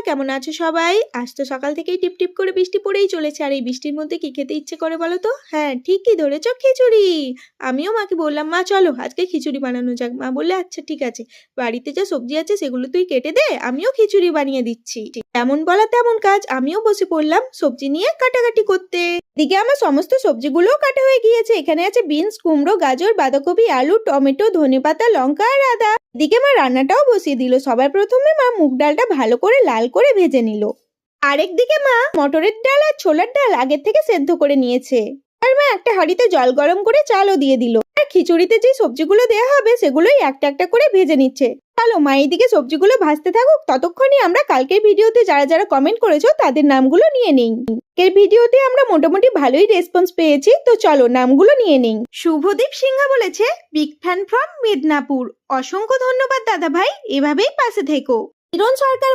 কেমন আছো সবাই? আজ তো সকাল থেকেই টিপ টিপ করে বৃষ্টি পড়েই চলেছে, আর এই বৃষ্টির মধ্যে কি খেতে ইচ্ছে করে বলো তো? হ্যাঁ, ঠিকই ধরেছো, খিচুড়ি। আমিও মাকে বললাম, মা চলো আজকে খিচুড়ি বানানো যাক। মা বললে আচ্ছা ঠিক আছে, বাড়িতে যা সবজি আছে সেগুলো তুই কেটে দে, আমিও খিচুড়ি বানিয়ে দিচ্ছি। তেমন বলা তেমন কাজ, আমিও বসে পড়লাম সবজি নিয়ে কাটাকাটি করতে। এদিকে আমার সমস্ত সবজিগুলোও কাটা হয়ে গিয়েছে। এখানে আছে বিনস, কুমড়ো, গাজর, বাঁধাকপি, আলু, টমেটো, ধনেপাতা, লঙ্কা আর আদা। এদিকে মা রান্নাটাও বসিয়ে দিল। সবার প্রথমে মা মুগ ডালটা ভালো করে লাল করে ভেজে নিল। আরেকদিকে মা মটরের ডাল আর ছোলার ডাল আগের থেকে সেদ্ধ করে নিয়েছে। আর মা একটা হাঁড়িতে জল গরম করে চালও দিয়ে দিল। আর খিচুড়িতে যে সবজিগুলো দেওয়া হবে সেগুলোই একটা একটা করে ভেজে নিচ্ছে। চলো মা এইদিকে সবজিগুলো ভাজতে থাকুক, ততক্ষণে আমরা কালকের ভিডিওতে যারা যারা কমেন্ট করেছো তাদের নামগুলো নিয়ে নেই। এর ভিডিওতে আমরা মোটামুটি ভালোই রেসপন্স পেয়েছি, তো চলো নামগুলো নিয়ে নেই। শুভদীপ সিংহা বলেছে, বিগ ফ্যান ফ্রম মেদিনীপুর। অসংখ্য ধন্যবাদ দাদা ভাই, এভাবেই পাশে থেকো। কিরণ সরকার